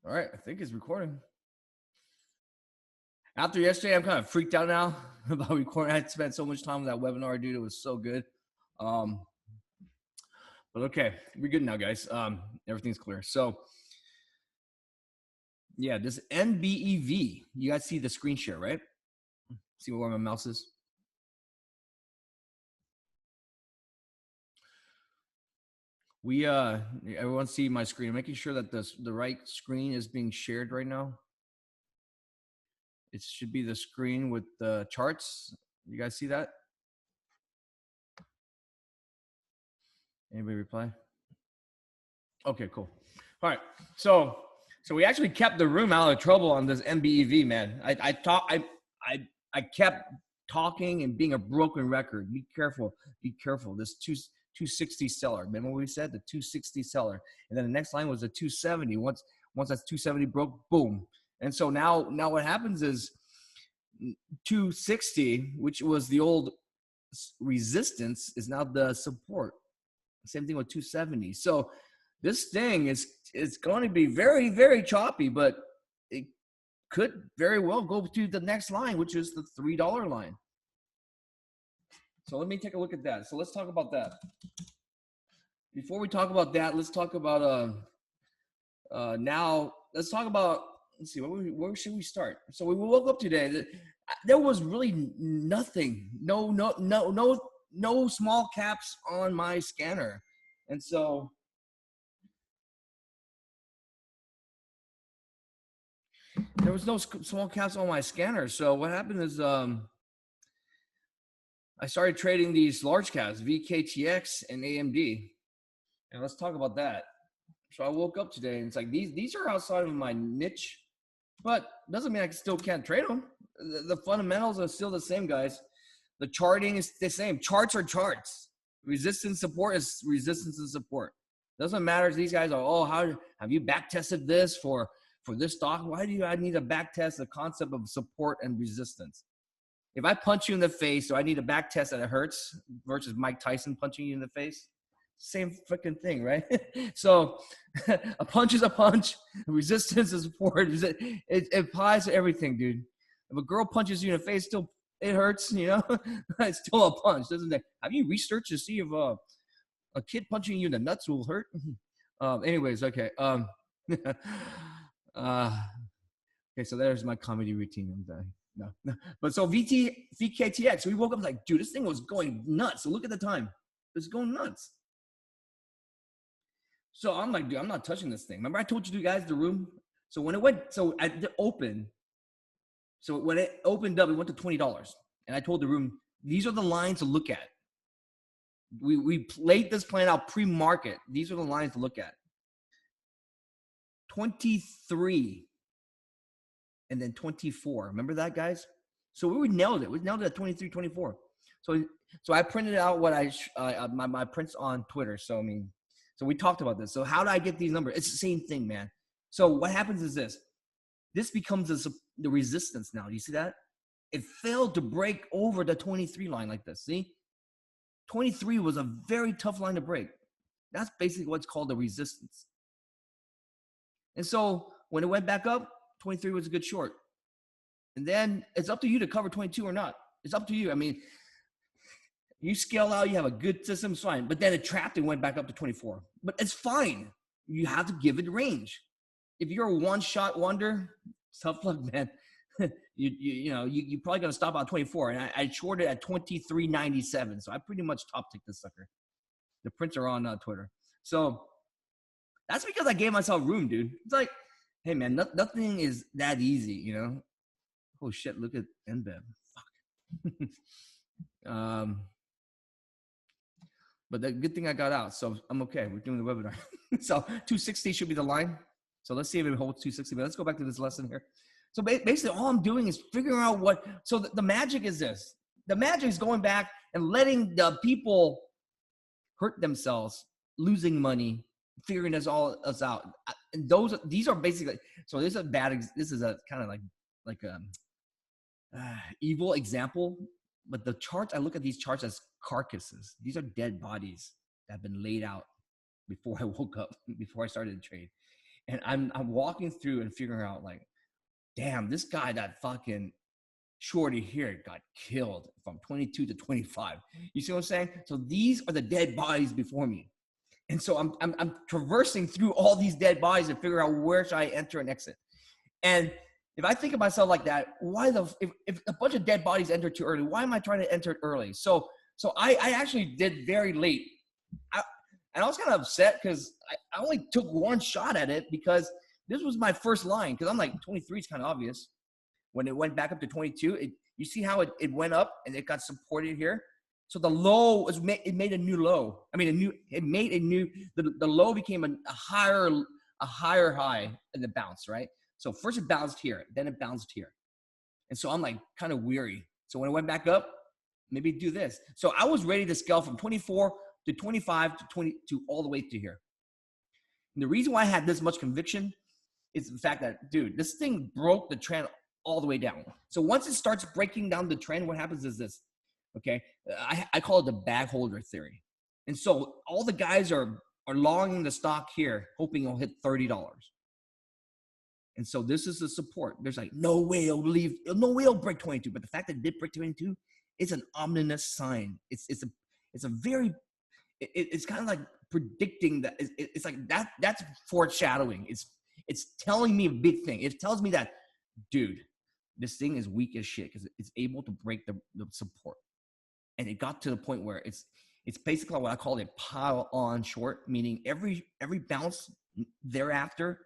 All right, I think it's recording. After yesterday, I'm kind of freaked out now about recording. I spent so much time on that webinar, dude. It was so good. But okay, we're good now, guys. Everything's clear. So yeah, this NBEV. You guys see the screen share, right? See where my mouse is? Everyone see my screen. I'm making sure that the right screen is being shared right now. It should be the screen with the charts. You guys see that? Anybody reply? Okay, cool. All right. So we actually kept the room out of trouble on this MBEV, man. I kept talking and being a broken record. Be careful. Be careful. This 260 seller. Remember what we said? The 260 seller. And then the next line was the 270. Once that's 270 broke, boom. And so now what happens is 260, which was the old resistance, is now the support. Same thing with 270. So this thing is going to be very, very choppy, but it could very well go to the next line, which is the $3 line. So let me take a look at that. So let's talk about that. Before we talk about that, let's talk about now. Let's talk about. Let's see. Where should we start? So we woke up today. There was really nothing. No small caps on my scanner, and so. There was no small caps on my scanner. So what happened is I started trading these large caps, VKTX and AMD. And let's talk about that. So I woke up today and it's like, these are outside of my niche, but doesn't mean I still can't trade them. The fundamentals are still the same, guys. The charting is the same. Charts are charts. Resistance support is resistance and support. Doesn't matter if these guys are, oh, how have you back tested this for this stock? Why do I need to back test the concept of support and resistance? If I punch you in the face, do I need a back test that it hurts versus Mike Tyson punching you in the face? Same freaking thing, right? So a punch is a punch. Resistance is support. It applies to everything, dude. If a girl punches you in the face, still it hurts, you know? It's still a punch, doesn't it? Have you researched to see if a kid punching you in the nuts will hurt? Anyways, okay. Okay, so there's my comedy routine. I'm dying. No. But so VKTX, we woke up like, dude, this thing was going nuts. So look at the time. It's going nuts. So I'm like, dude, I'm not touching this thing. Remember I told you guys the room? So when it went, so at the open, so when it opened up, it went to $20. And I told the room, these are the lines to look at. We laid this plan out pre-market. These are the lines to look at. 23 and then 24. Remember that, guys? So we nailed it. We nailed it at 23, 24. So I printed out what my prints on Twitter. So I mean, so we talked about this. So how do I get these numbers? It's the same thing, man. So what happens is this becomes the resistance now. Do you see that? It failed to break over the 23 line like this. See? 23 was a very tough line to break. That's basically what's called the resistance. And so when it went back up, 23 was a good short. And then it's up to you to cover 22 or not. It's up to you. I mean, you scale out, you have a good system, it's fine. But then it trapped and went back up to 24. But it's fine. You have to give it range. If you're a one-shot wonder, tough luck, man. You're probably going to stop at 24. And I shorted at 23.97. So I pretty much top ticked this sucker. The prints are on Twitter. So that's because I gave myself room, dude. It's like, hey, man, nothing is that easy, you know? Oh, shit, look at NBEV. Fuck. But the good thing I got out, so I'm okay. We're doing the webinar. So 260 should be the line. So let's see if it holds 260. But let's go back to this lesson here. So basically, all I'm doing is figuring out what. So the magic is this. The magic is going back and letting the people hurt themselves, losing money, figuring us out. And these are basically. So this is a bad. This is a kind of like evil example. But the charts, I look at these charts as carcasses. These are dead bodies that have been laid out before I woke up, before I started to trade. And I'm walking through and figuring out like, damn, this guy that fucking shorty here got killed from 22 to 25. You see what I'm saying? So these are the dead bodies before me. And so I'm traversing through all these dead bodies to figure out where should I enter and exit. And if I think of myself like that, why if a bunch of dead bodies enter too early, why am I trying to enter it early? So I actually did very late. And I was kind of upset because I only took one shot at it because this was my first line. Because I'm like, 23 is kind of obvious. When it went back up to 22, you see how it went up and it got supported here. So the low it made a new low. I mean, the low became a higher high in the bounce, right? So first it bounced here, then it bounced here. And so I'm like kind of weary. So when it went back up, maybe do this. So I was ready to scale from 24 to 25 to 20 to all the way to here. And the reason why I had this much conviction is the fact that, dude, this thing broke the trend all the way down. So once it starts breaking down the trend, what happens is this, okay? I call it the bag holder theory. And so all the guys are longing the stock here, hoping it'll hit $30. And so this is the support. There's like, no way it'll break 22. But the fact that it did break 22 is an ominous sign. It's kind of like predicting that. It's like that's foreshadowing. It's telling me a big thing. It tells me that, dude, this thing is weak as shit because it's able to break the support. And it got to the point where it's basically what I call a pile on short, meaning every bounce thereafter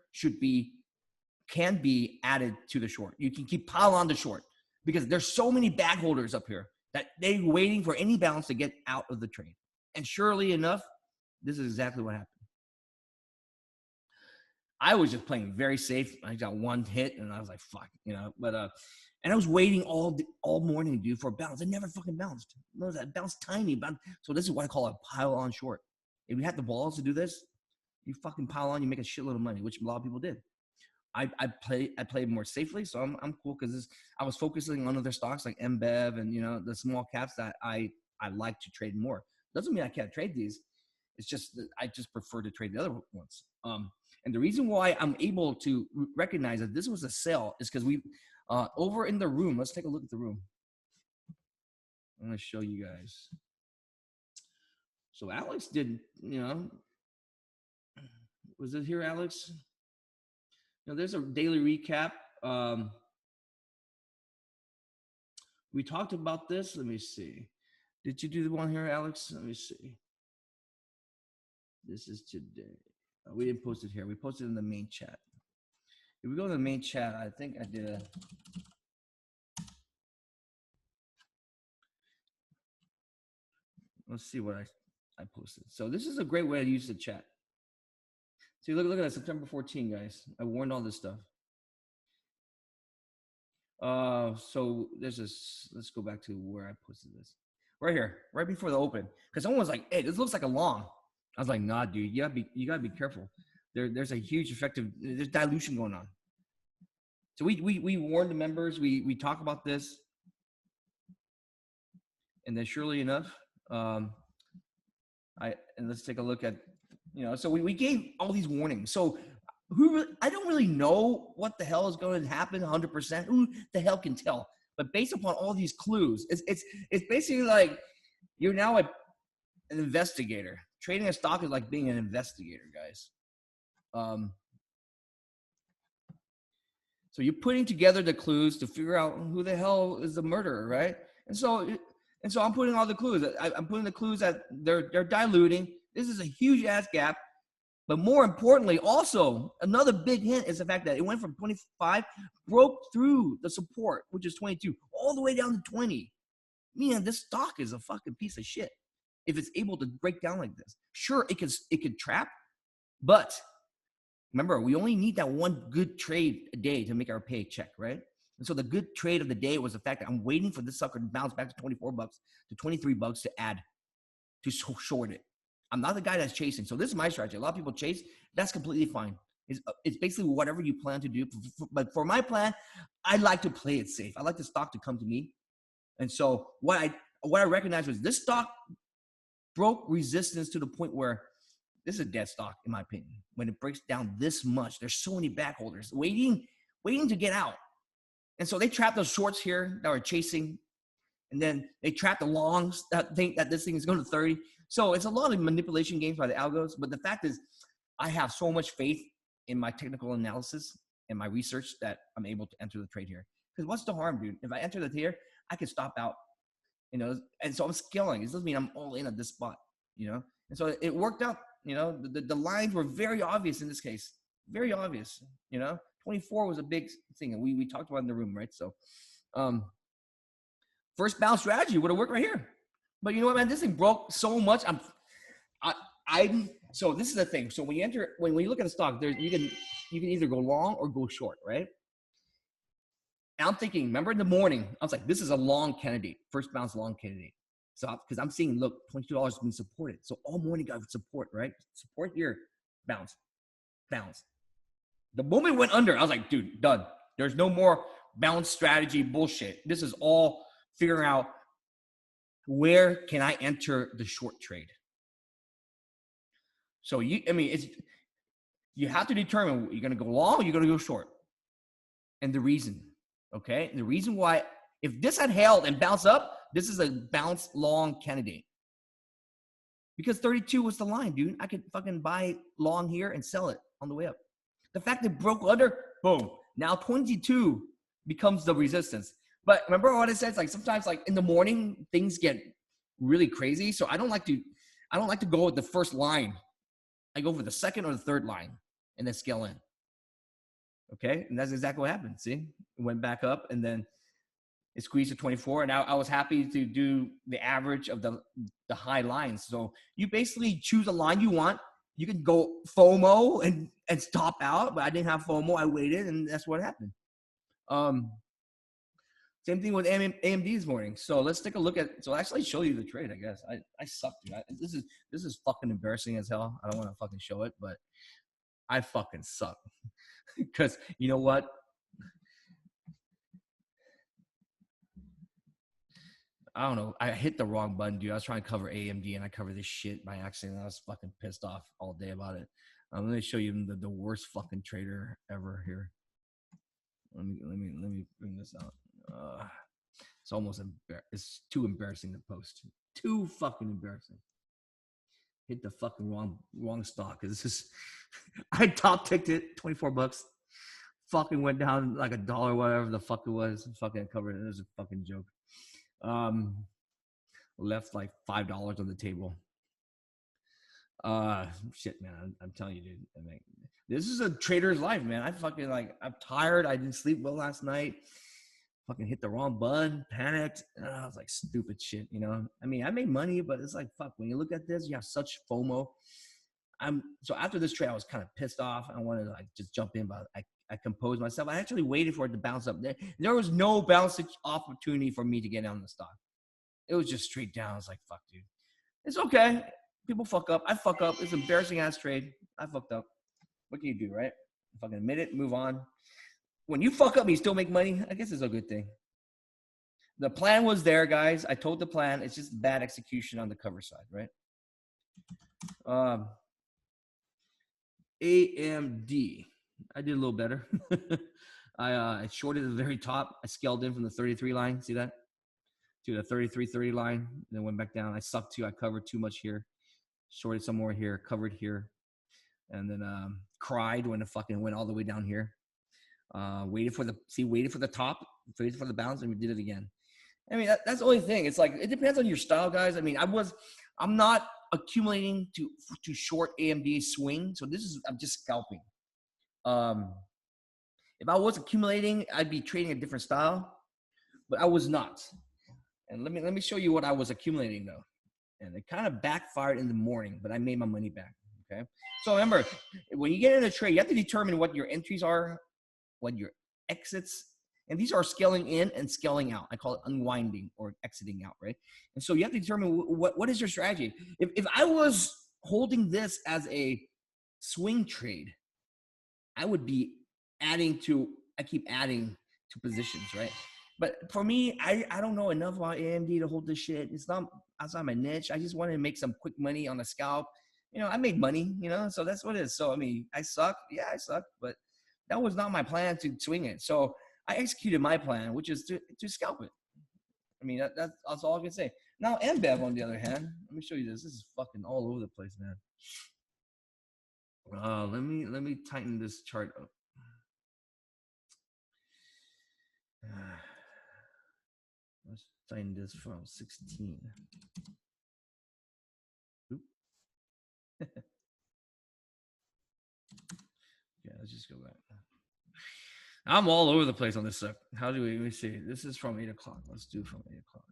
can be added to the short. You can keep pile on the short because there's so many bag holders up here that they're waiting for any bounce to get out of the trade. And surely enough, this is exactly what happened. I was just playing very safe. I got one hit and I was like, fuck, but and I was waiting all morning, dude, for a bounce. It never fucking bounced. No, that bounced tiny. So this is what I call a pile on short. If you have the balls to do this, you fucking pile on, you make a shitload of money, which a lot of people did. I played more safely, so I'm cool because I was focusing on other stocks like MBev and the small caps that I like to trade more. Doesn't mean I can't trade these. It's just that I just prefer to trade the other ones. And the reason why I'm able to recognize that this was a sale is because we over in the room. Let's take a look at the room. I'm going to show you guys. So Alex did, was it here, Alex? There's a daily recap. We talked about this. Let me see. Did you do the one here, Alex? Let me see. This is today. We didn't post it here. We posted it in the main chat. If we go to the main chat, I think I did a. Let's see what I posted. So this is a great way to use the chat. See, look at that, September 14, guys. I warned all this stuff. So there's this. Let's go back to where I posted this. Right here, right before the open, because someone was like, "Hey, this looks like a long." I was like, "Nah, dude, you gotta be careful. There's a huge there's dilution going on." So we warned the members. We talk about this, and then surely enough, and let's take a look at, so we gave all these warnings. So I don't really know what the hell is going to happen 100%. Who the hell can tell? But based upon all these clues, it's basically like you're now an investigator. Trading a stock is like being an investigator, guys. So you're putting together the clues to figure out who the hell is the murderer, right? And so I'm putting all the clues. I'm putting the clues that they're diluting. This is a huge ass gap. But more importantly, also, another big hint is the fact that it went from 25, broke through the support, which is 22, all the way down to 20. Man, this stock is a fucking piece of shit if it's able to break down like this. Sure, it could trap, but remember, we only need that one good trade a day to make our paycheck, right? And so the good trade of the day was the fact that I'm waiting for this sucker to bounce back to $24 to $23 to add, to short it. I'm not the guy that's chasing. So this is my strategy. A lot of people chase. That's completely fine. It's basically whatever you plan to do. But for my plan, I like to play it safe. I like the stock to come to me. And so what I recognized was this stock broke resistance to the point where this is a dead stock in my opinion. When it breaks down this much, there's so many back holders waiting to get out. And so they trap those shorts here that were chasing, and then they trap the longs that think that this thing is going to 30. So it's a lot of manipulation games by the algos. But the fact is, I have so much faith in my technical analysis and my research that I'm able to enter the trade here. Because what's the harm, dude? If I enter the here, I can stop out, and so I'm scaling. It doesn't mean I'm all in at this spot, And so it worked out, the lines were very obvious in this case. Very obvious, 24 was a big thing, and we talked about it in the room, right? So, first bounce strategy would have worked right here, but you know what, man? This thing broke so much. So this is the thing. So when you look at the stock, you can either go long or go short, right? And I'm thinking, remember in the morning, I was like, this is a long candidate, first bounce long candidate. So because I'm seeing, look, $22 has been supported. So all morning got support, right? Support here, bounce. The moment it went under, I was like, dude, done. There's no more bounce strategy bullshit. This is all figuring out where can I enter the short trade. So you have to determine you're going to go long or you're going to go short. And the reason, okay? And the reason why, if this had held and bounced up, this is a bounce long candidate. Because 32 was the line, dude. I could fucking buy long here and sell it on the way up. The fact that it broke under, boom. Now 22 becomes the resistance. But remember what I said? It's like sometimes like in the morning, things get really crazy. So I don't like to go with the first line. I go for the second or the third line and then scale in. Okay. And that's exactly what happened. See, it went back up and then it squeezed to 24. And I was happy to do the average of the high lines. So you basically choose a line you want. You can go FOMO and stop out, but I didn't have FOMO. I waited, and that's what happened. Same thing with AMD this morning. So let's take a look at. So I'll actually show you the trade. I guess I suck, dude. This is fucking embarrassing as hell. I don't want to fucking show it, but I fucking suck. Because you know what? I don't know. I hit the wrong button, dude. I was trying to cover AMD and I covered this shit by accident. I was fucking pissed off all day about it. Let me show you the worst fucking trader ever here. Let me bring this out. It's almost it's too embarrassing to post. Too fucking embarrassing. Hit the fucking wrong stock. Cause this is I top ticked it, $24. Fucking went down like $1, whatever the fuck it was. Fucking covered it. It was a fucking joke. Left like $5 on the table. Shit, man. I'm telling you, dude. I mean, this is a trader's life, man. I'm tired. I didn't sleep well last night. Fucking hit the wrong button, panicked. I was like, stupid shit, I mean, I made money, but it's like, fuck, when you look at this, you have such FOMO. So after this trade, I was kind of pissed off. I wanted to like just jump in, but I composed myself. I actually waited for it to bounce up there. There was no bounce opportunity for me to get on the stock. It was just straight down. I was like, fuck, dude. It's okay. People fuck up. I fuck up. It's an embarrassing ass trade. I fucked up. What can you do, right? Fucking admit it, move on. When you fuck up and you still make money, I guess it's a good thing. The plan was there, guys. I told the plan. It's just bad execution on the cover side, right? AMD. I did a little better. I shorted at the very top. I scaled in from the 33 line. See that? To the 33.30 line. Then went back down. I sucked too. I covered too much here. Shorted some more here. Covered here. And then cried when it fucking went all the way down here. Waited for the top. Waited for the bounce, and we did it again. I mean, that's the only thing. It's like, it depends on your style, guys. I mean, I'm not accumulating to short AMD swing. So I'm just scalping. If I was accumulating, I'd be trading a different style, but I was not. And let me show you what I was accumulating though. And it kind of backfired in the morning, but I made my money back. Okay. So remember, when you get in a trade, you have to determine what your entries are, what your exits, and these are scaling in and scaling out. I call it unwinding or exiting out, right? And so you have to determine what is your strategy. If I was holding this as a swing trade, I would be I keep adding to positions, right? But for me, I don't know enough about AMD to hold this shit. It's not outside my niche. I just wanted to make some quick money on a scalp. I made money, so that's what it is. So I mean, I suck. Yeah, I suck, but that was not my plan to swing it. So I executed my plan, which is to scalp it. I mean, that's all I can say. Now, Mbev, on the other hand, let me show you this. This is fucking all over the place, man. Let me tighten this chart up. Let's tighten this from 16. Oop. Yeah, let's just go back. I'm all over the place on this stuff. How do we? Let me see. This is from 8 o'clock. Let's do from 8 o'clock.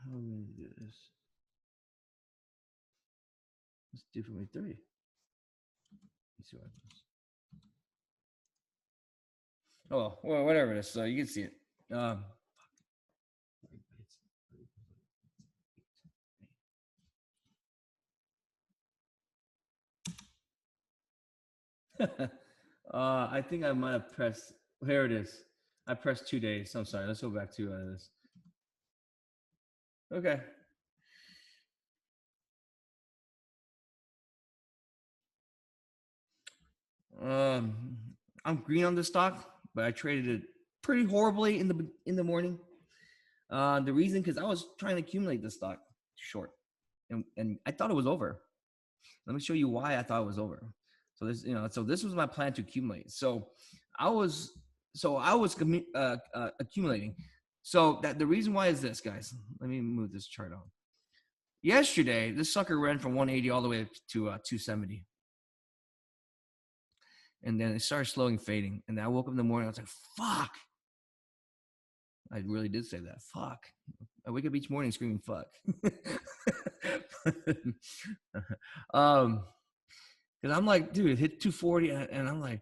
How are we gonna do this? Let's do from 8:30. Let's see what happens. Oh well, whatever it is. So you can see it. I think I might have pressed. Here it is. I pressed 2 days. I'm sorry. Let's go back to this. Okay. I'm green on the stock, but I traded it pretty horribly in the morning. The reason because I was trying to accumulate the stock short, and I thought it was over. Let me show you why I thought it was over. So this was my plan to accumulate. So I was accumulating. So that the reason why is this, guys. Let me move this chart on. Yesterday, this sucker ran from 180 all the way up to 270. And then it started slowing, fading. And then I woke up in the morning. I was like, fuck. I really did say that. Fuck. I wake up each morning screaming, fuck. Because I'm like, dude, it hit 240. And I'm like,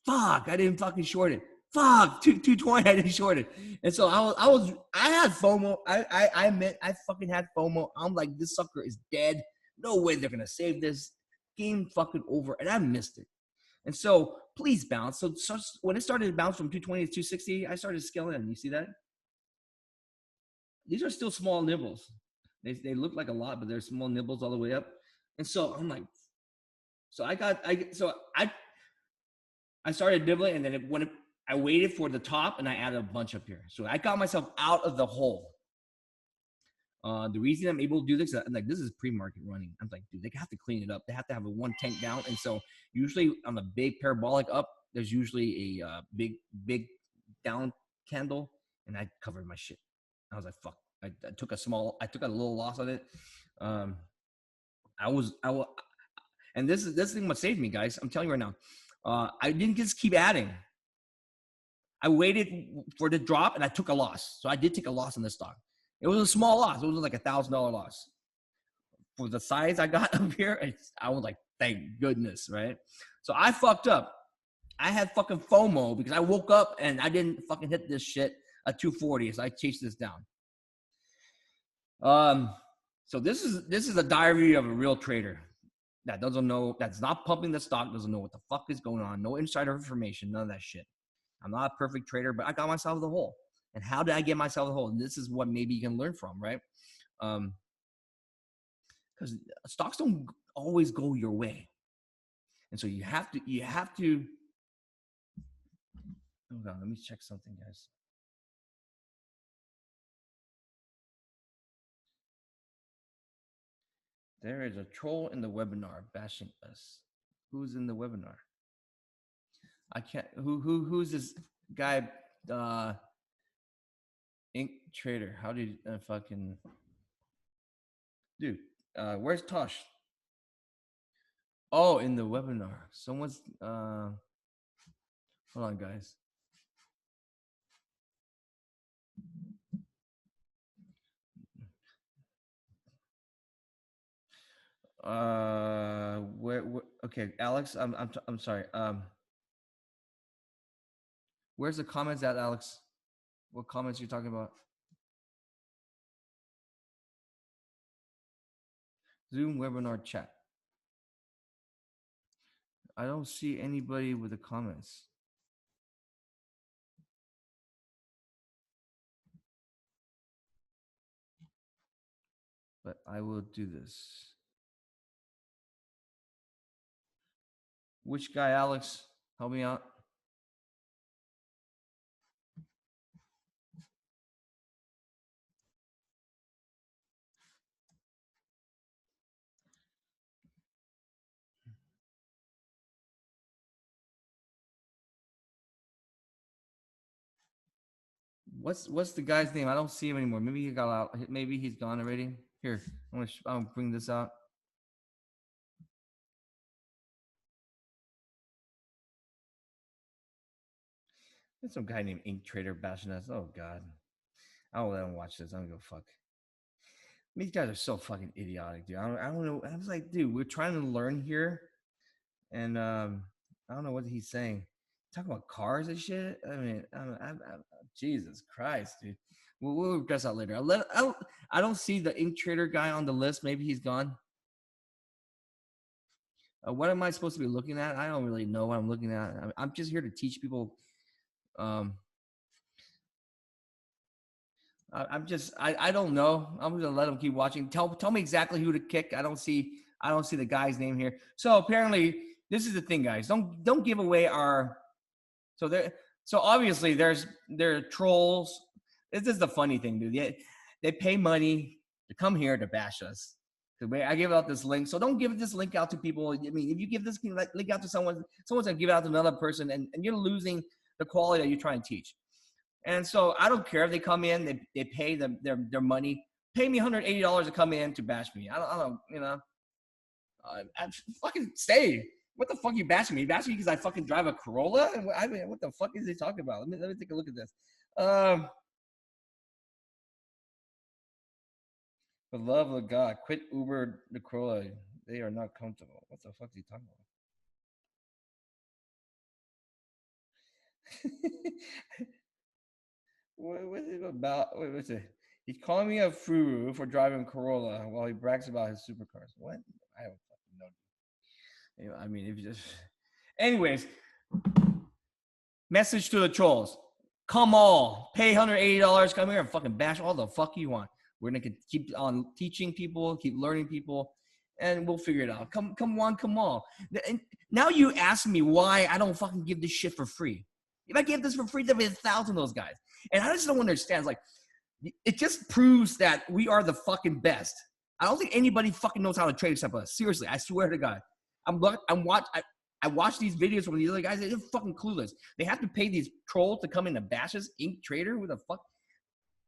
fuck. I didn't fucking short it. Fuck. 220. I didn't short it. And so I had FOMO. I fucking had FOMO. I'm like, this sucker is dead. No way they're going to save this. Game fucking over. And I missed it. And so please bounce. So when it started to bounce from 220 to 260, I started scaling in. You see that? These are still small nibbles. They look like a lot, but they're small nibbles all the way up. And so I'm like, I started nibbling, and then I waited for the top, and I added a bunch up here. So I got myself out of the hole. The reason I'm able to do this, I'm like, this is pre-market running. I'm like, dude, they have to clean it up. They have to have a 110 down. And so usually on a big parabolic up, there's usually a big down candle, and I covered my shit. I was like, fuck. I took a little loss on it. And this thing what saved me, guys. I'm telling you right now. I didn't just keep adding. I waited for the drop, and I took a loss. So I did take a loss on this stock. It was a small loss. It was like $1,000 loss. For the size I got up here, I was like, thank goodness, right? So I fucked up. I had fucking FOMO because I woke up and I didn't fucking hit this shit at 240, so I chased this down. So this is a diary of a real trader that doesn't know, that's not pumping the stock, doesn't know what the fuck is going on, no insider information, none of that shit. I'm not a perfect trader, but I got myself in the hole. And how did I get myself in the hole? And this is what maybe you can learn from, right? Because stocks don't always go your way. And so you have to, hold on, let me check something, guys. There is a troll in the webinar bashing us. Who's in the webinar? I can't, who's this guy, Ink Trader? How did fucking, dude, where's Tosh? Oh, in the webinar. Someone's, hold on, guys. Where okay, Alex, I'm sorry. Where's the comments at, Alex? What comments you're talking about? Zoom webinar chat. I don't see anybody with the comments. But I will do this. Which guy, Alex? Help me out. What's the guy's name? I don't see him anymore. Maybe he got out. Maybe he's gone already. Here, I'll bring this out. There's some guy named Ink Trader bashing us. Oh God, I don't let him watch this. I don't give a fuck. These guys are so fucking idiotic, dude. I don't know. I was like, dude, we're trying to learn here, and I don't know what he's saying. Talking about cars and shit. I mean, Jesus Christ, dude. We'll address that later. I don't see the Ink Trader guy on the list. Maybe he's gone. What am I supposed to be looking at? I don't really know what I'm looking at. I'm just here to teach people. I don't know. I'm gonna let them keep watching. Tell me exactly who to kick. I don't see the guy's name here. So apparently, this is the thing, guys. Don't give away our. So obviously there are trolls. This is the funny thing, dude. They pay money to come here to bash us. I give out this link, so don't give this link out to people. I mean, if you give this link out to someone's gonna give it out to another person, and you're losing the quality that you're trying to teach. And so I don't care if they come in, they pay their money. Pay me $180 to come in to bash me. I don't you know. I fucking stay. What the fuck are you bashing me? You bashing me because I fucking drive a Corolla? I mean, what the fuck is he talking about? Let me take a look at this. For the love of God, quit Uber the Corolla. They are not comfortable. What the fuck is he talking about? What is it about? What's it? He's calling me a furu for driving Corolla while he brags about his supercars. What? I don't fucking know. I mean, if you just. Anyways, message to the trolls. Come all. Pay $180. Come here and fucking bash all the fuck you want. We're gonna keep on teaching people, keep learning people, and we'll figure it out. Come on, come all. And now you ask me why I don't fucking give this shit for free. If I gave this for free, there'd be 1,000 of those guys. And I just don't understand. It's like, it just proves that we are the fucking best. I don't think anybody fucking knows how to trade except us. Seriously, I swear to God. I watch these videos from these other guys. They're fucking clueless. They have to pay these trolls to come in and bash us. Ink Trader, who the fuck?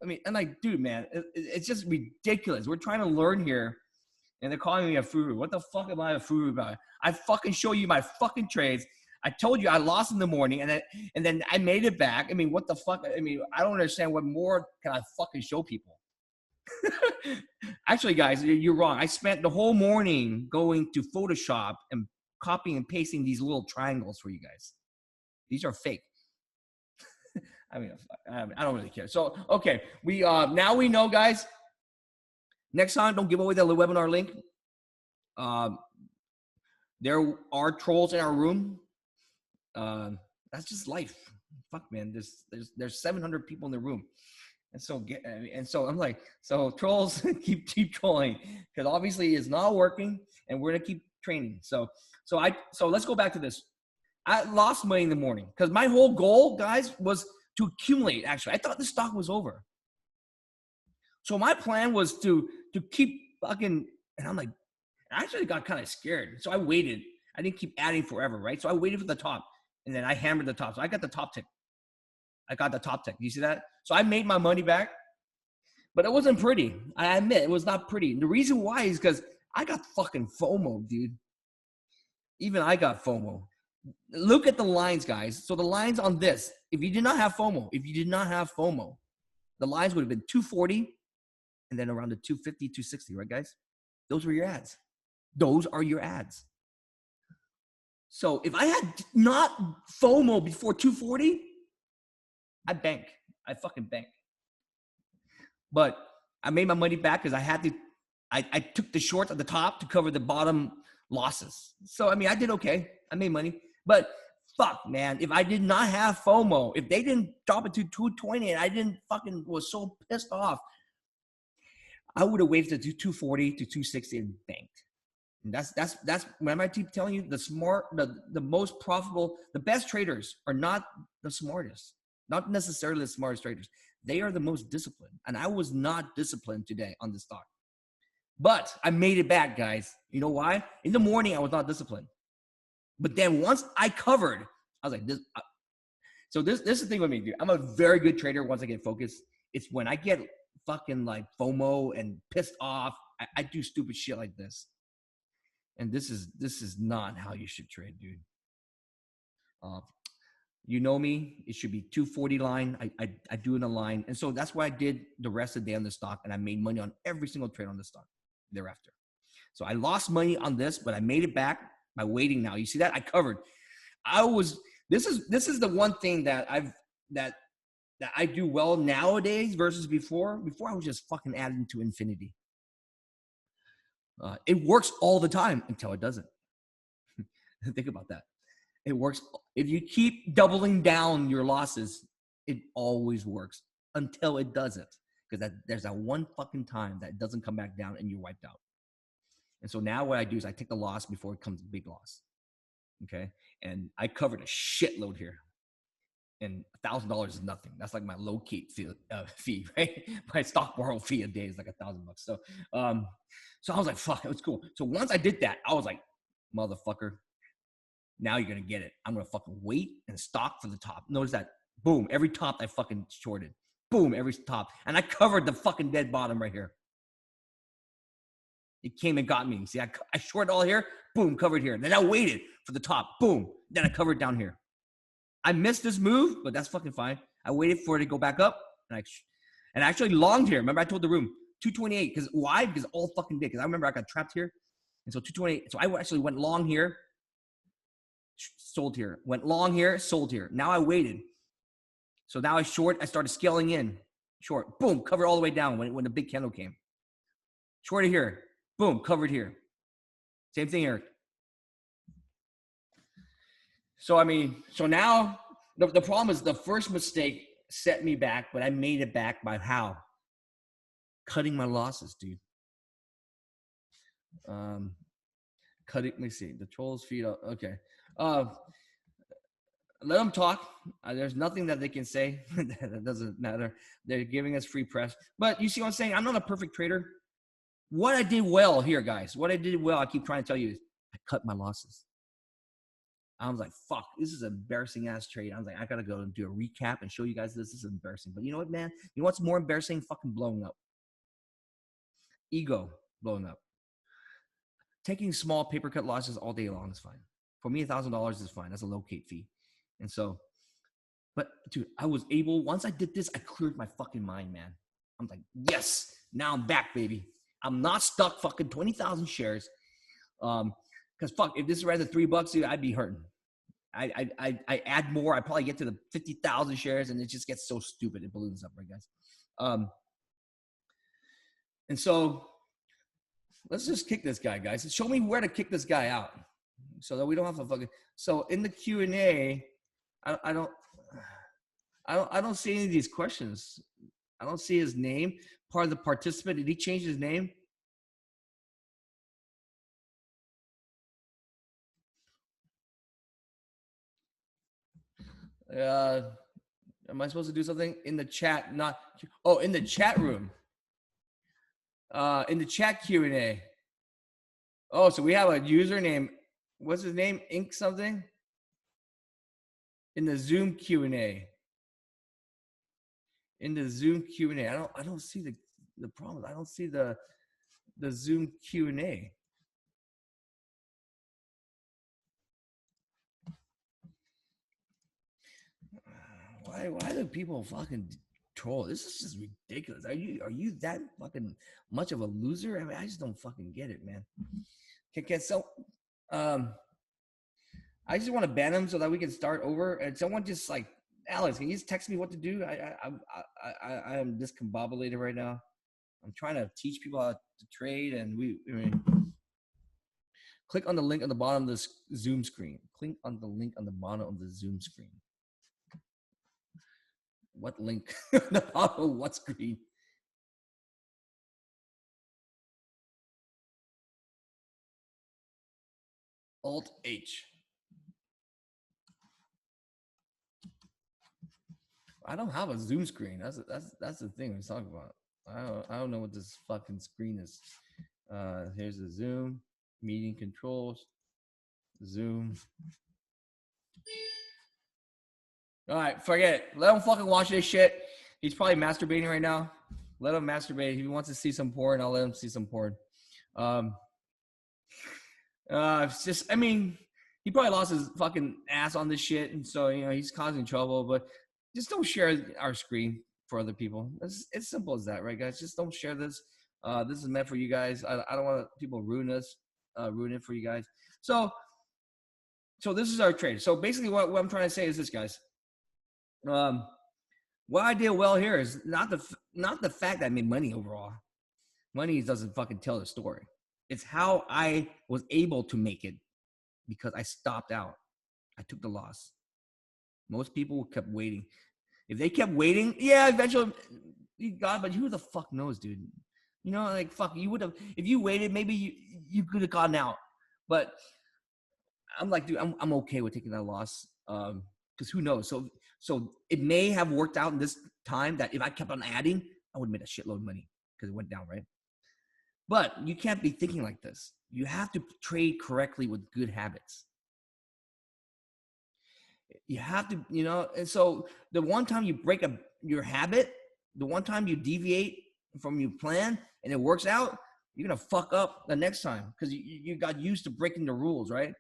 I mean, I'm like, dude, man, it's just ridiculous. We're trying to learn here, and they're calling me a furu. What the fuck am I a furu about? I fucking show you my fucking trades. I told you I lost in the morning, and then I made it back. I mean, what the fuck? I mean, I don't understand. What more can I fucking show people? Actually, guys, you're wrong. I spent the whole morning going to Photoshop and copying and pasting these little triangles for you guys. These are fake. I mean, I don't really care. So, okay, we now we know, guys. Next time, don't give away the webinar link. There are trolls in our room. That's just life. Fuck, man. There's 700 people in the room, and so I'm like, so trolls keep trolling because obviously it's not working, and we're gonna keep training. So let's go back to this. I lost money in the morning because my whole goal, guys, was to accumulate. Actually, I thought the stock was over. So my plan was to keep fucking, and I'm like, I actually got kind of scared. So I waited. I didn't keep adding forever, right? So I waited for the top, and then I hammered the top. So I got the top tick. You see that? So I made my money back, but it wasn't pretty. I admit it was not pretty. And the reason why is because I got fucking FOMO, dude. Even I got FOMO. Look at the lines, guys. So the lines on this, if you did not have FOMO, the lines would have been 240 and then around the 250, 260, right, guys? Those were your ads. Those are your ads. So if I had not FOMO before 240, I fucking bank. But I made my money back because I took the short at the top to cover the bottom losses. So, I mean, I did okay. I made money. But fuck, man, if I did not have FOMO, if they didn't drop it to 220 and I didn't fucking was so pissed off, I would have waved it to 240 to 260 and banked. And that's when I keep telling you, the most profitable, the best traders are not the smartest, not necessarily the smartest traders. They are the most disciplined. And I was not disciplined today on the stock. But I made it back, guys. You know why? In the morning, I was not disciplined. But then once I covered, I was like, this. So this is the thing with me, dude. I'm a very good trader once I get focused. It's when I get fucking like FOMO and pissed off, I do stupid shit like this. And this is not how you should trade, dude. You know me, it should be 240 line. I do in a line. And so that's why I did the rest of the day on the stock, and I made money on every single trade on the stock thereafter. So I lost money on this, but I made it back by waiting now. You see that? I covered. This is the one thing that I do well nowadays versus before. Before I was just fucking adding to infinity. It works all the time until it doesn't. Think about that. It works. If you keep doubling down your losses, it always works until it doesn't. Because there's that one fucking time that it doesn't come back down and you're wiped out. And so now what I do is I take the loss before it comes a big loss. Okay. And I covered a shitload here. And $1,000 is nothing. That's like my low key fee, right? My stock borrow fee a day is like $1,000. So I was like, fuck, it was cool. So once I did that, I was like, motherfucker, now you're going to get it. I'm going to fucking wait and stock for the top. Notice that, boom, every top I fucking shorted. Boom, every top. And I covered the fucking dead bottom right here. It came and got me. See, I shorted all here, boom, covered here. Then I waited for the top, boom. Then I covered down here. I missed this move, but that's fucking fine. I waited for it to go back up, and I actually longed here. Remember I told the room, 228. Because why? Because all fucking day. Because I remember I got trapped here. And so 228. So I actually went long here, sold here. Went long here, sold here. Now I waited. So now I started scaling in. Short. Boom. Covered all the way down when the big candle came. Shorted here. Boom. Covered here. Same thing here. So, I mean, so now the problem is the first mistake set me back, but I made it back by how? Cutting my losses, dude. Let me see. The trolls feed up. Okay. Let them talk. There's nothing that they can say that doesn't matter. They're giving us free press. But you see what I'm saying? I'm not a perfect trader. What I did well here, guys, I keep trying to tell you is I cut my losses. I was like, fuck, this is an embarrassing ass trade. I was like, I got to go and do a recap and show you guys this. This is embarrassing. But you know what, man? You know what's more embarrassing? Fucking blowing up. Ego blowing up. Taking small paper cut losses all day long is fine. For me, $1,000 is fine. That's a locate fee. And so, but dude, I was able, once I did this, I cleared my fucking mind, man. I'm like, yes, now I'm back, baby. I'm not stuck fucking 20,000 shares. Because fuck, if this is right at $3, dude, I'd be hurting. I add more. I probably get to the 50,000 shares, and it just gets so stupid. It balloons up, right, guys? And so let's just kick this guy, guys. Show me where to kick this guy out, so that we don't have to fucking. So in the Q&A, I don't see any of these questions. I don't see his name. Part of the participant. Did he change his name? Am I supposed to do something in the chat? In the chat room. In the chat Q&A. Oh, so we have a username. What's his name? Ink something? In the Zoom Q&A. In the Zoom Q&A. I don't see the problem. I don't see the Zoom Q&A. Why do people fucking troll? This is just ridiculous. Are you that fucking much of a loser? I mean, I just don't fucking get it, man. I just want to ban him so that we can start over. And someone just like, Alex, can you just text me what to do? I am discombobulated right now. I'm trying to teach people how to trade, and Click on the link on the bottom of the Zoom screen. Click on the link on the bottom of the Zoom screen. What link? The bottom of what screen? Alt H. I don't have a Zoom screen. That's the thing we're talking about. I don't know what this fucking screen is. Here's the Zoom meeting controls. Zoom. All right, forget it. Let him fucking watch this shit. He's probably masturbating right now. Let him masturbate. If he wants to see some porn, I'll let him see some porn. It's just, I mean, he probably lost his fucking ass on this shit, and so he's causing trouble. But just don't share our screen for other people. It's simple as that, right, guys? Just don't share this. This is meant for you guys. I don't want people ruin it for you guys. So this is our trade. So basically, what I'm trying to say is this, guys. What I did well here is not the fact that I made money overall. Money doesn't fucking tell the story. It's how I was able to make it because I stopped out. I took the loss. Most people kept waiting. If they kept waiting, yeah, eventually you got, but who the fuck knows, dude? Like, fuck, you would have, if you waited, maybe you could have gotten out. But I'm like, dude, I'm okay with taking that loss. Because who knows? So it may have worked out in this time that if I kept on adding, I would have made a shitload of money because it went down, right? But you can't be thinking like this. You have to trade correctly with good habits. You have to, and so the one time you break your habit, the one time you deviate from your plan and it works out, you're going to fuck up the next time because you got used to breaking the rules, right?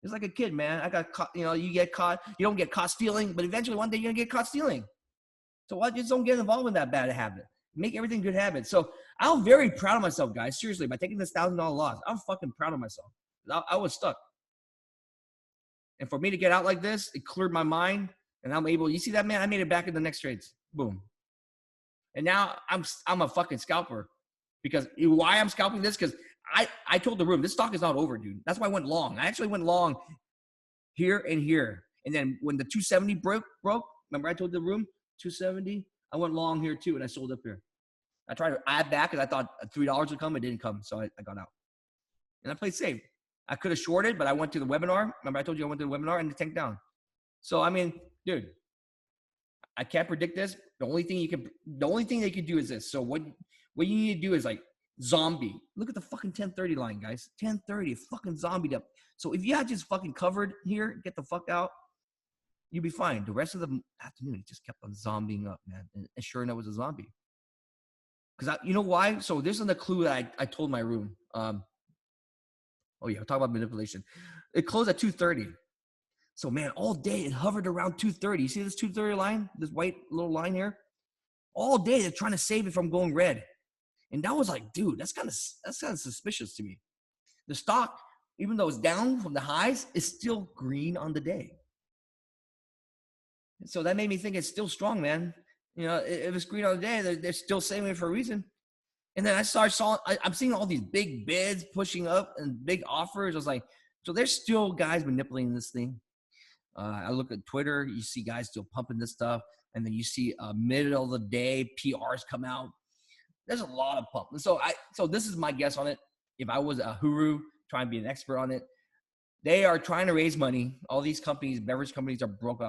It's like a kid, man. I got caught, you get caught, you don't get caught stealing, but eventually one day you're going to get caught stealing. So I just don't get involved in that bad habit. Make everything good habits. So I'm very proud of myself, guys. Seriously, by taking this $1,000 loss, I'm fucking proud of myself. I was stuck. And for me to get out like this, it cleared my mind. And I'm able, you see that, man? I made it back in the next trades. Boom. And now I'm a fucking scalper. Because why I'm scalping this? Because I told the room, this stock is not over, dude. That's why I went long. I actually went long here and here. And then when the 270 broke, remember I told the room, 270? I went long here too, and I sold up here. I tried to add back because I thought $3 would come. It didn't come, so I got out. And I played safe. I could have shorted, but I went to the webinar. Remember I told you I went to the webinar and it tanked down. So, I mean, dude, I can't predict this. The only thing they can do is this. So what you need to do is like zombie. Look at the fucking 1030 line, guys. 1030, fucking zombied up. So if you had just fucking covered here, get the fuck out, you'd be fine. The rest of the afternoon, it just kept on zombieing up, man. And sure enough, it was a zombie. Because you know why? So this is the clue that I told my room. Oh yeah, talk about manipulation. It closed at 2:30. So man, all day it hovered around 2:30. You see this 2:30 line? This white little line here? All day they're trying to save it from going red. And that was like, dude, that's kind of suspicious to me. The stock, even though it's down from the highs, is still green on the day. So that made me think it's still strong, man. If it's green on the day, they're still saving it for a reason. And then I'm seeing all these big bids pushing up and big offers. I was like, so there's still guys manipulating this thing. I look at Twitter, you see guys still pumping this stuff. And then you see middle of the day PRs come out. There's a lot of pump. And so this is my guess on it. If I was a guru trying to be an expert on it, they are trying to raise money. All these companies, beverage companies, are broke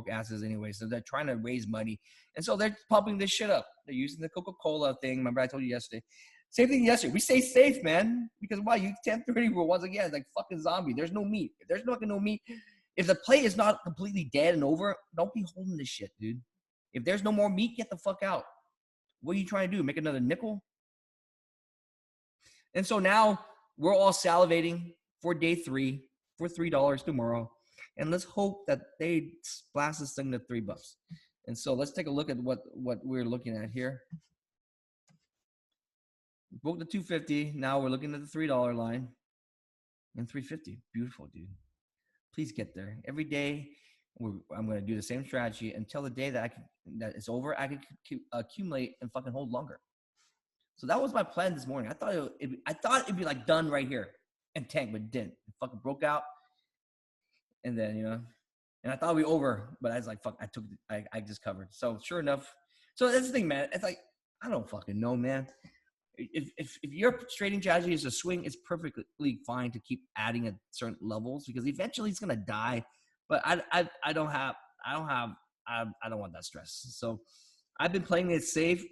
asses anyway. So they're trying to raise money. And so they're pumping this shit up. They're using the Coca-Cola thing. Remember I told you yesterday. Same thing yesterday. We stay safe, man. Because why? You 1030 rule once again. It's like fucking zombie. There's no meat. If there's fucking no meat, if the play is not completely dead and over, don't be holding this shit, dude. If there's no more meat, get the fuck out. What are you trying to do? Make another nickel? And so now we're all salivating for day 3 for $3 tomorrow. And let's hope that they blast this thing to $3. And so let's take a look at what we're looking at here. Broke the 250. Now we're looking at the $3 line and 350. Beautiful, dude. Please get there. Every day I'm going to do the same strategy until the day that it's over. I can accumulate and fucking hold longer. So that was my plan this morning. I thought it'd be like done right here. and tank, but didn't. It fucking broke out, and then and I thought we over, but I was like, fuck, I just covered. So sure enough, so that's the thing, man. It's like I don't fucking know, man. If your trading strategy is a swing, it's perfectly fine to keep adding at certain levels because eventually it's gonna die. But I don't want that stress. So I've been playing it safe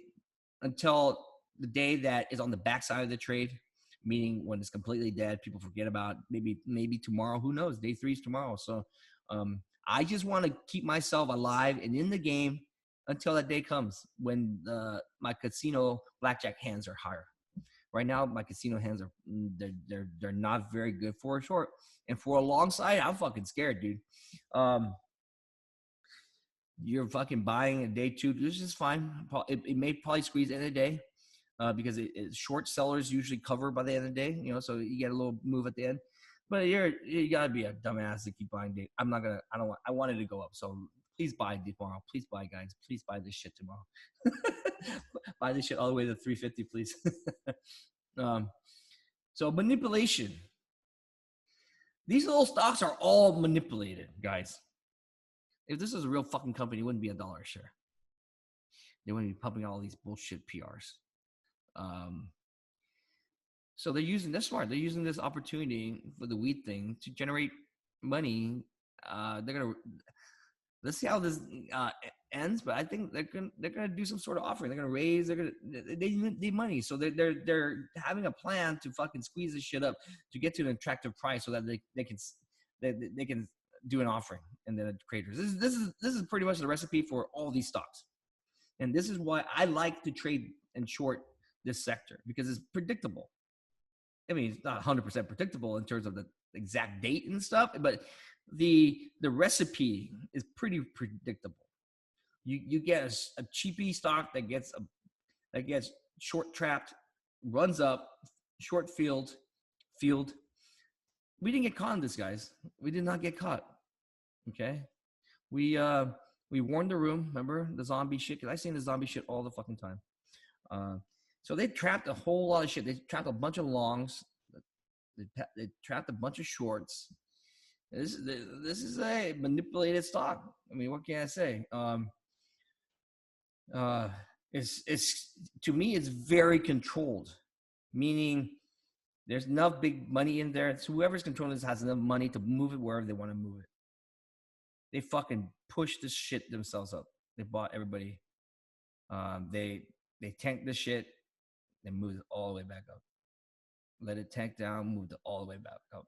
until the day that is on the backside of the trade, meaning when it's completely dead, people forget about it. Maybe tomorrow, who knows? Day 3 is tomorrow. So I just want to keep myself alive and in the game until that day comes when my casino blackjack hands are higher. Right now, my casino hands are they're not very good for a short, and for a long side, I'm fucking scared, dude. You're fucking buying a day 2, which is fine. It may probably squeeze in a day because short sellers usually cover by the end of the day, so you get a little move at the end. But you gotta be a dumbass to keep buying day. I wanted to go up, so please buy tomorrow. Please buy, guys. Please buy this shit tomorrow. Buy this shit all the way to 350, please. So manipulation. These little stocks are all manipulated, guys. If this was a real fucking company, it wouldn't be $1 a share. They wouldn't be pumping all these bullshit PRs. So they're smart. They're using this opportunity for the weed thing to generate money. Let's see how this ends, but I think they're gonna do some sort of offering. They're gonna raise. They need money, so they're having a plan to fucking squeeze this shit up to get to an attractive price, so that they can do an offering and then creators. This is pretty much the recipe for all these stocks, and this is why I like to trade and short this sector because it's predictable. I mean, it's not 100% predictable in terms of the exact date and stuff, but the recipe is pretty predictable. You get a cheapy stock that gets short trapped, runs up, short field. We didn't get caught in this, guys. We did not get caught. Okay, we warned the room. Remember the zombie shit? Because I seen the zombie shit all the fucking time. So they trapped a whole lot of shit. They trapped a bunch of longs. They trapped a bunch of shorts. This is a manipulated stock. I mean, what can I say? It's to me, it's very controlled, meaning there's enough big money in there. It's whoever's controlling this has enough money to move it wherever they want to move it. They fucking push this shit themselves up. They bought everybody. They tanked this shit. They moved it all the way back up. Let it tank down, moved it all the way back up.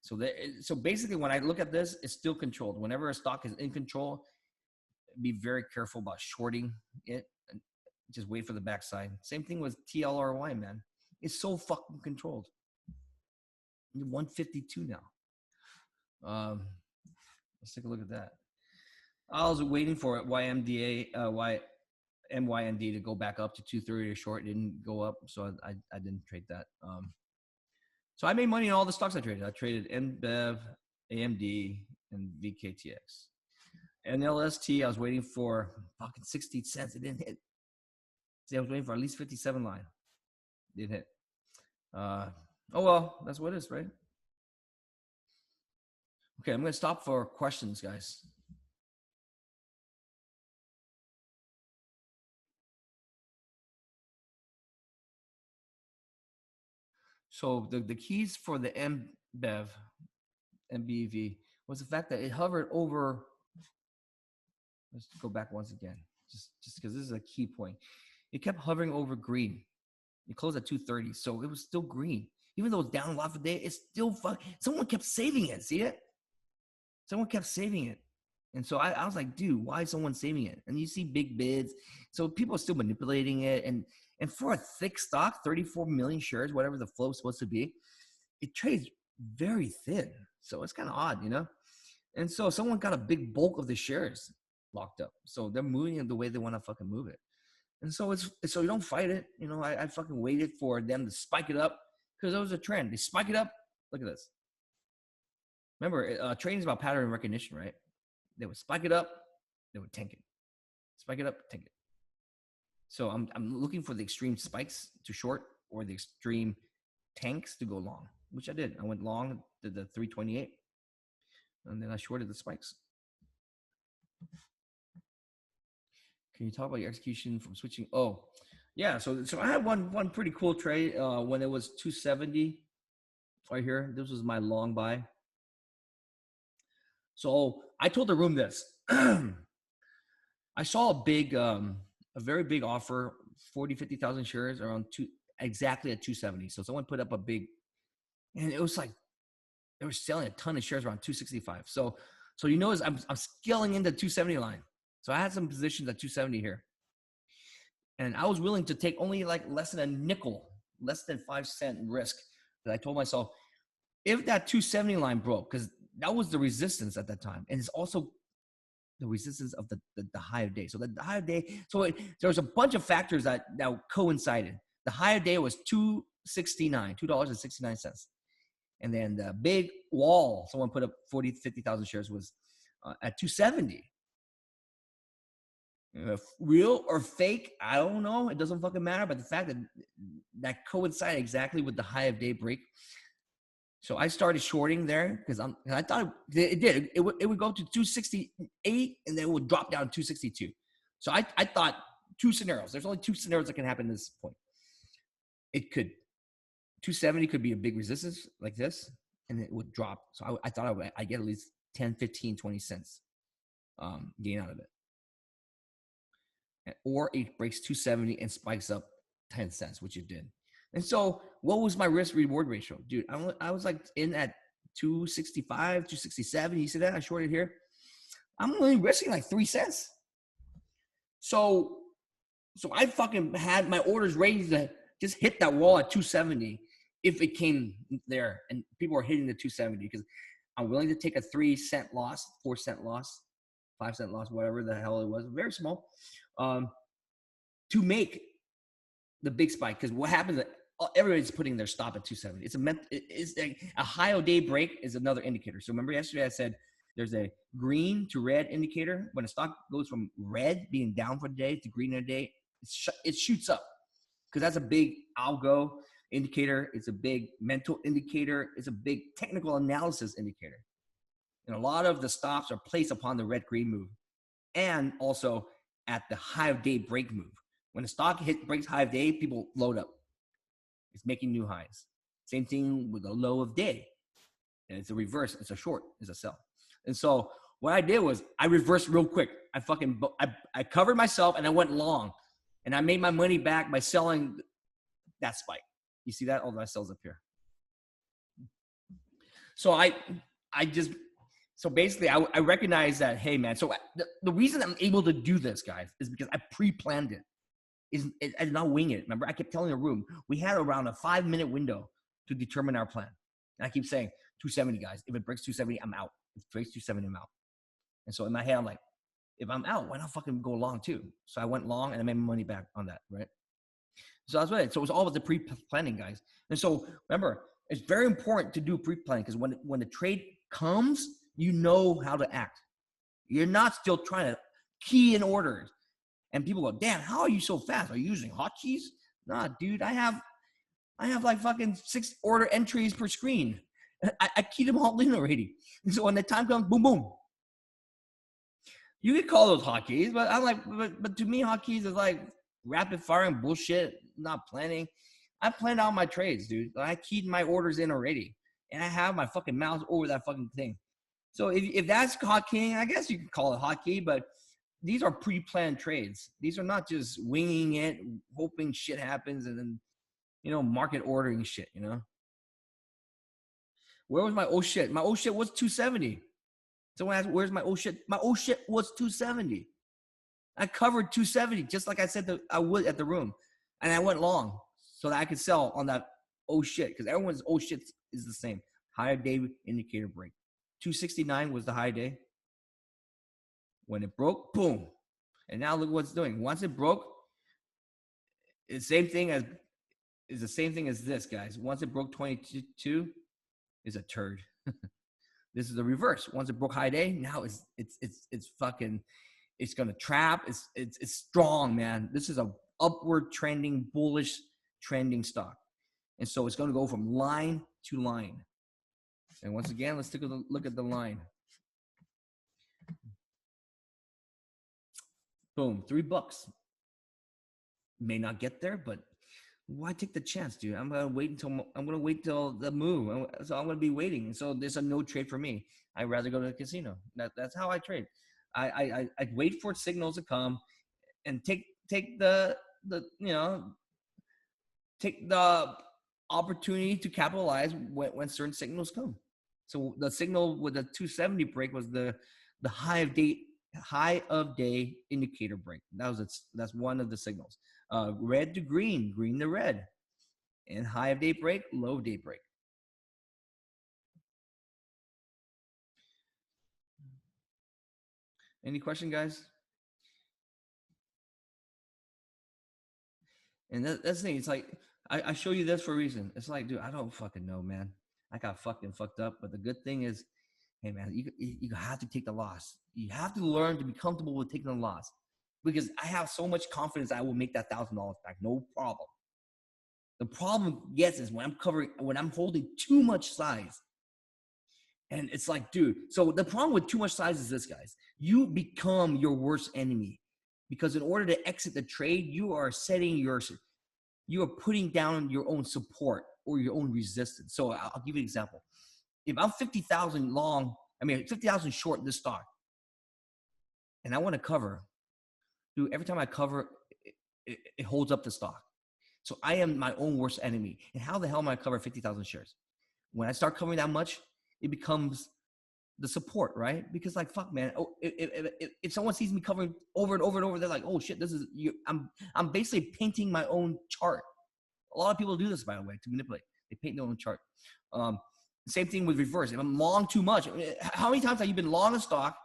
So basically, when I look at this, it's still controlled. Whenever a stock is in control, be very careful about shorting it. And just wait for the backside. Same thing with TLRY, man. It's so fucking controlled. 152 now. Let's take a look at that. I was waiting for it. MYND to go back up to 230 or short. It didn't go up, so I didn't trade that. So I made money in all the stocks I traded. I traded NBEV, AMD, and VKTX. NLST, I was waiting for fucking 60 cents. It didn't hit. See, I was waiting for at least 57 line. It didn't hit. Oh, well, that's what it is, right? Okay, I'm going to stop for questions, guys. So the keys for the MBEV, was the fact that it hovered over. Let's go back once again, just because this is a key point. It kept hovering over green. It closed at 230, so it was still green. Even though it's down a lot for the day, it's still someone kept saving it. See it? Someone kept saving it. And so I was like, dude, why is someone saving it? And you see big bids. So people are still manipulating it. And for a thick stock, 34 million shares, whatever the flow is supposed to be, it trades very thin. So it's kind of odd, And so someone got a big bulk of the shares locked up. So they're moving it the way they want to fucking move it. And so so you don't fight it. I fucking waited for them to spike it up because it was a trend. They spike it up. Look at this. Remember, trading is about pattern recognition, right? They would spike it up, they would tank it. Spike it up, tank it. So I'm looking for the extreme spikes to short or the extreme tanks to go long. which I did. I went long, did the 328, and then I shorted the spikes. Can you talk about your execution from switching? Oh, yeah. So I had one pretty cool trade when it was 270 right here. This was my long buy. So I told the room this. I saw a very big offer, 50,000 shares around exactly at 270. So someone put up a big, and it was like they were selling a ton of shares around 265. So you notice I'm scaling into 270 line. So I had some positions at 270 here, and I was willing to take only like less than a nickel, less than 5 cent risk. That I told myself, if that 270 line broke, because that was the resistance at that time, and it's also the resistance of the high of day. So the high of day, there was a bunch of factors that coincided. The high of day was $2.69. And then the big wall, someone put up 50,000 shares, was at 270. Real or fake, I don't know. It doesn't fucking matter. But the fact that coincided exactly with the high of day break. So I started shorting there because I thought it did. It would go to 268 and then it would drop down to 262. So I thought two scenarios. There's only two scenarios that can happen at this point. It could 270 could be a big resistance like this, and it would drop. So I thought I'd get at least 10, 15, 20 cents gain out of it. Or it breaks 270 and spikes up 10 cents, which it did. And so what was my risk reward ratio? Dude, I was like in at 265, 267. You see that? I shorted here. I'm only risking like 3 cents. So I fucking had my orders ready to just hit that wall at 270 if it came there and people were hitting the 270, because I'm willing to take a 3 cent loss, 4 cent loss, 5 cent loss, whatever the hell it was, very small, to make the big spike. Because what happens is everybody's putting their stop at 270. It's a high day break is another indicator. So remember yesterday I said there's a green to red indicator. When a stock goes from red being down for the day to green in a day, it shoots up, because that's a big algo indicator. It's a big mental indicator. It's a big technical analysis indicator. And a lot of the stops are placed upon the red-green move and also at the high of day break move. When a stock breaks high of day, people load up. It's making new highs. Same thing with the low of day. And it's a reverse. It's a short. It's a sell. And so what I did was I reversed real quick. I covered myself and I went long. And I made my money back by selling that spike. You see that? All my sells up here. So basically I recognize that, hey man, so the reason I'm able to do this, guys, is because I pre-planned it. I did not wing it. Remember, I kept telling the room, we had around a 5-minute window to determine our plan. And I keep saying 270, guys. If it breaks 270, I'm out. If it breaks 270, I'm out. And so in my head, I'm like, if I'm out, why not fucking go long too? So I went long and I made my money back on that, right? So that's what So it was all about the pre-planning, guys. And so remember, it's very important to do pre-planning, because when the trade comes, you know how to act. You're not still trying to key in orders. And people go, damn, how are you so fast? Are you using hotkeys? Nah, dude, I have like fucking 6 order entries per screen. I keyed them all in already. And so when the time comes, boom, boom. You could call those hotkeys, but I'm like, but to me, hotkeys is like rapid firing bullshit, not planning. I planned out my trades, dude. I keyed my orders in already. And I have my fucking mouse over that fucking thing. So if that's hotkeying, I guess you could call it hotkey, but these are pre-planned trades. These are not just winging it, hoping shit happens, and then, market ordering shit, Where was my oh shit? My oh shit was 270. Someone asked, where's my oh shit? My oh shit was 270. I covered 270, just like I said that I would at the room. And I went long so that I could sell on that oh shit, because everyone's oh shit is the same. High day indicator break. 269 was the high day. When it broke, boom. And now look what it's doing. Once it broke, it's the same thing as this, guys. Once it broke 22, is a turd. This is the reverse. Once it broke high day, now it's fucking, it's gonna trap. It's strong, man. This is a upward trending, bullish trending stock. And so it's going to go from line to line. And once again, let's take a look at the line. Boom, $3. May not get there, but why take the chance, dude? I'm gonna wait till the move. So I'm gonna be waiting. So there's a no trade for me. I'd rather go to the casino. That's how I trade. I wait for signals to come and take the take the opportunity to capitalize when certain signals come. So the signal with the 270 break was the high of day indicator break. That's one of the signals. Red to green, green to red, and high of day break, low of day break. Any question, guys? And that's the thing. It's like I show you this for a reason. It's like, dude, I don't fucking know, man. I got fucking fucked up. But the good thing is, hey, man, you have to take the loss. You have to learn to be comfortable with taking the loss, because I have so much confidence I will make that $1,000 back, no problem. The problem, yes, is when I'm holding too much size. And it's like, dude, so the problem with too much size is this, guys. You become your worst enemy, because in order to exit the trade, you are putting down your own support or your own resistance. So I'll give you an example. If I'm 50,000 long, 50,000 short this stock, and I want to cover, dude, every time I cover, it holds up the stock. So I am my own worst enemy. And how the hell am I cover 50,000 shares? When I start covering that much, it becomes the support, right? Because like, fuck, man, if someone sees me covering over and over and over, they're like, oh shit, I'm basically painting my own chart. A lot of people do this, by the way, to manipulate. They paint their own chart. Same thing with reverse. If I'm long too much, how many times have you been long a stock?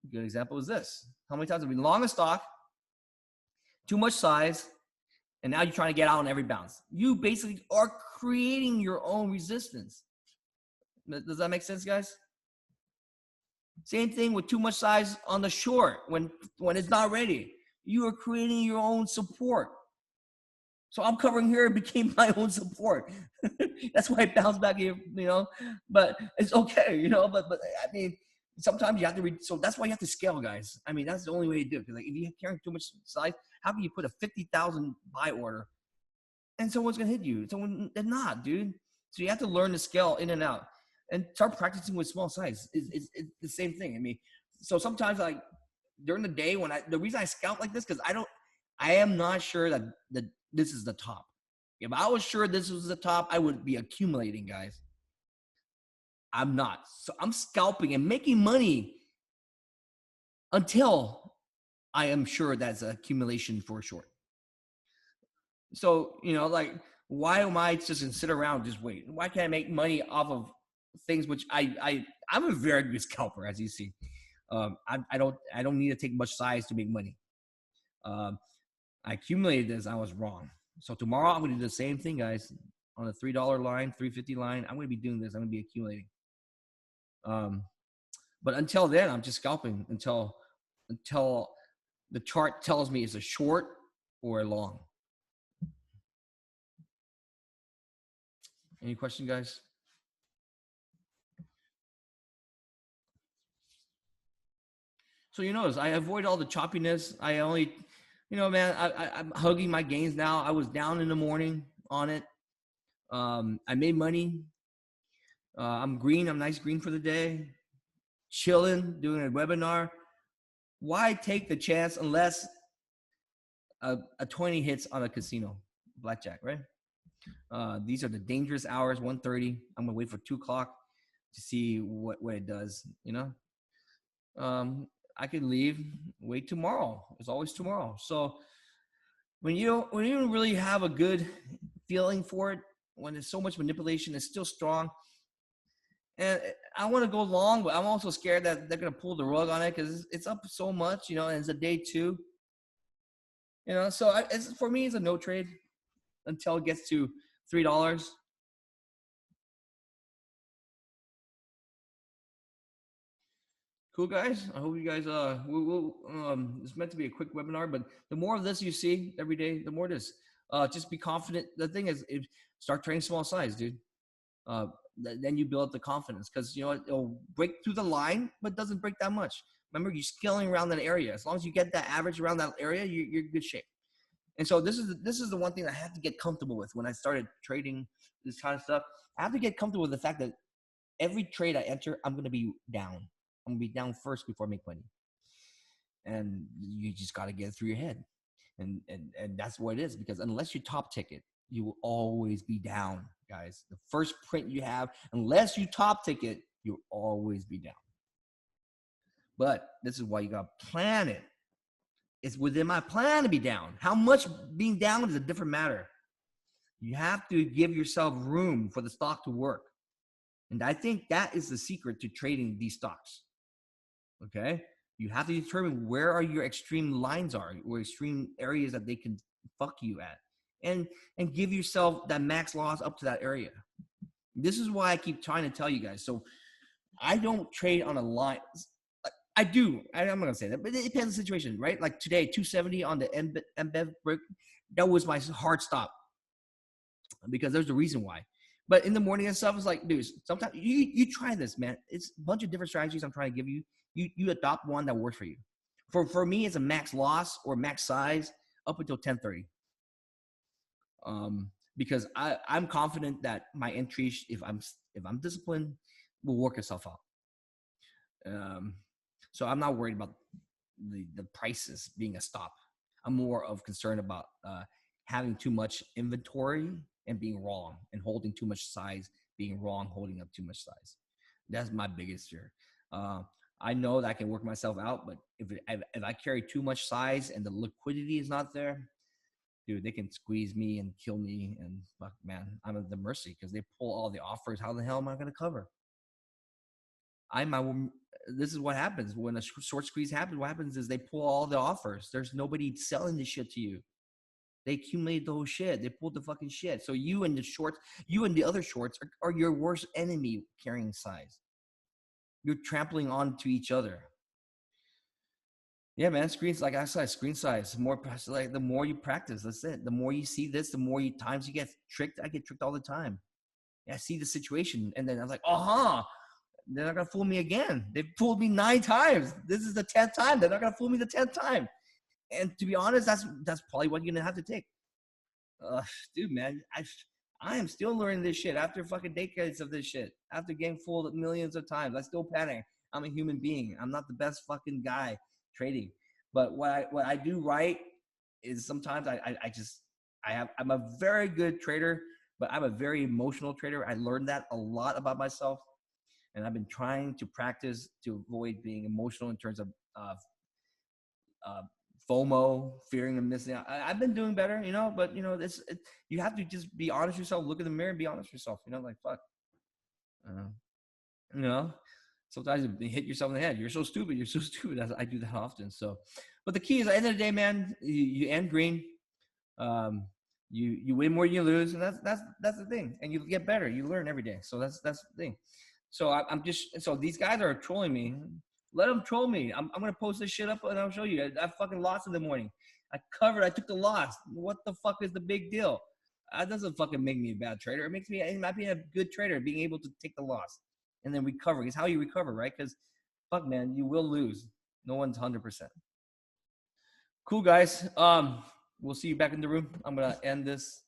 A good example is this. How many times have you been long a stock, too much size, and now you're trying to get out on every bounce? You basically are creating your own resistance. Does that make sense, guys? Same thing with too much size on the short. When it's not ready, you are creating your own support. So I'm covering here, it became my own support. That's why I bounced back here, but it's okay, but I mean, sometimes you have to so that's why you have to scale, guys. I mean, that's the only way to do it. Because like, if you're carrying too much size, how can you put a 50,000 buy order and someone's gonna hit you? Someone, they're not, dude. So you have to learn to scale in and out and start practicing with small size. It's the same thing. I mean, so sometimes like during the day the reason I scalp like this, because I am not sure that this is the top. If I was sure this was the top, I would be accumulating, guys. I'm not. So I'm scalping and making money until I am sure that's an accumulation for short. So, like, why am I just gonna sit around and just wait? Why can't I make money off of things which I'm a very good scalper, as you see. I don't need to take much size to make money. I accumulated this. I was wrong. So tomorrow I'm going to do the same thing, guys. On the $3 line, $3.50 line, I'm going to be doing this. I'm going to be accumulating. But until then, I'm just scalping until the chart tells me it's a short or a long. Any question, guys? So you notice I avoid all the choppiness. I only, man, I'm hugging my gains now. I was down in the morning on it. I made money. I'm green. I'm nice green for the day. Chilling, doing a webinar. Why take the chance unless a 20 hits on a casino blackjack, right? These are the dangerous hours, 1:30. I'm gonna wait for 2 o'clock to see what it does. I could leave, wait tomorrow. It's always tomorrow. So when you don't really have a good feeling for it, when there's so much manipulation, it's still strong. And I want to go long, but I'm also scared that they're gonna pull the rug on it because it's up so much, and it's a day two. So for me, it's a no trade until it gets to $3. Cool, guys. I hope you guys it's meant to be a quick webinar, but the more of this you see every day, the more this. Just be confident. The thing is, start trading small size, dude. Then you build up the confidence because it'll break through the line, but doesn't break that much. Remember, you're scaling around that area. As long as you get that average around that area, you're in good shape. And so this is the one thing I have to get comfortable with when I started trading this kind of stuff. I have to get comfortable with the fact that every trade I enter, I'm going to be down. I'm going to be down first before I make money. And you just got to get it through your head. And that's what it is, because unless you top ticket, you will always be down, guys. The first print you have, unless you top ticket, you'll always be down. But this is why you got to plan it. It's within my plan to be down. How much being down is a different matter. You have to give yourself room for the stock to work. And I think that is the secret to trading these stocks. Okay? You have to determine where are your extreme lines are, or extreme areas that they can fuck you at. And give yourself that max loss up to that area. This is why I keep trying to tell you guys. So I don't trade on a line. I do. I'm not going to say that, but it depends on the situation, right? Like today, 270 on the MBEV brick, that was my hard stop because there's a reason why. But in the morning and stuff, it's like, dude, sometimes you try this, man. It's a bunch of different strategies I'm trying to give you. You adopt one that works for you. For me, it's a max loss or max size up until 1030. Because I'm confident that my entry, if I'm disciplined, will work itself out. So I'm not worried about the prices being a stop. I'm more of concerned about having too much inventory and being wrong, and holding too much size, being wrong, holding up too much size. That's my biggest fear. I know that I can work myself out, but if I carry too much size and the liquidity is not there, dude, they can squeeze me and kill me. And fuck, man, I'm at the mercy because they pull all the offers. How the hell am I going to cover? This is what happens when a short squeeze happens. What happens is they pull all the offers. There's nobody selling the shit to you. They accumulate the whole shit. They pulled the fucking shit. So you and the other shorts are your worst enemy carrying size. You're trampling onto each other. Yeah, man. Screens, like I said, screen size. More like the more you practice, that's it. The more you see this, the more times you get tricked. I get tricked all the time. I see the situation, and then I'm like, they're not gonna fool me again. They've fooled me 9 times. This is the 10th time. They're not gonna fool me the 10th time. And to be honest, that's probably what you're gonna have to take. Dude, man, I am still learning this shit after fucking decades of this shit. After getting fooled millions of times, I still panic. I'm a human being. I'm not the best fucking guy trading. But what I do right is sometimes I'm a very good trader, but I'm a very emotional trader. I learned that a lot about myself. And I've been trying to practice to avoid being emotional in terms of FOMO, fearing of missing out. I've been doing better, but you have to just be honest with yourself. Look in the mirror and be honest with yourself. Like fuck. Sometimes you hit yourself in the head. You're so stupid. You're so stupid. I do that often. So, but the key is at the end of the day, man, you end green. You win more than you lose, and that's the thing. And you get better. You learn every day. So that's the thing. So so these guys are trolling me. Let them troll me. I'm going to post this shit up and I'll show you. I fucking lost in the morning. I took the loss. What the fuck is the big deal? That doesn't fucking make me a bad trader. It might be a good trader being able to take the loss and then recover. It's how you recover, right? Because fuck, man, you will lose. No one's 100%. Cool, guys. We'll see you back in the room. I'm going to end this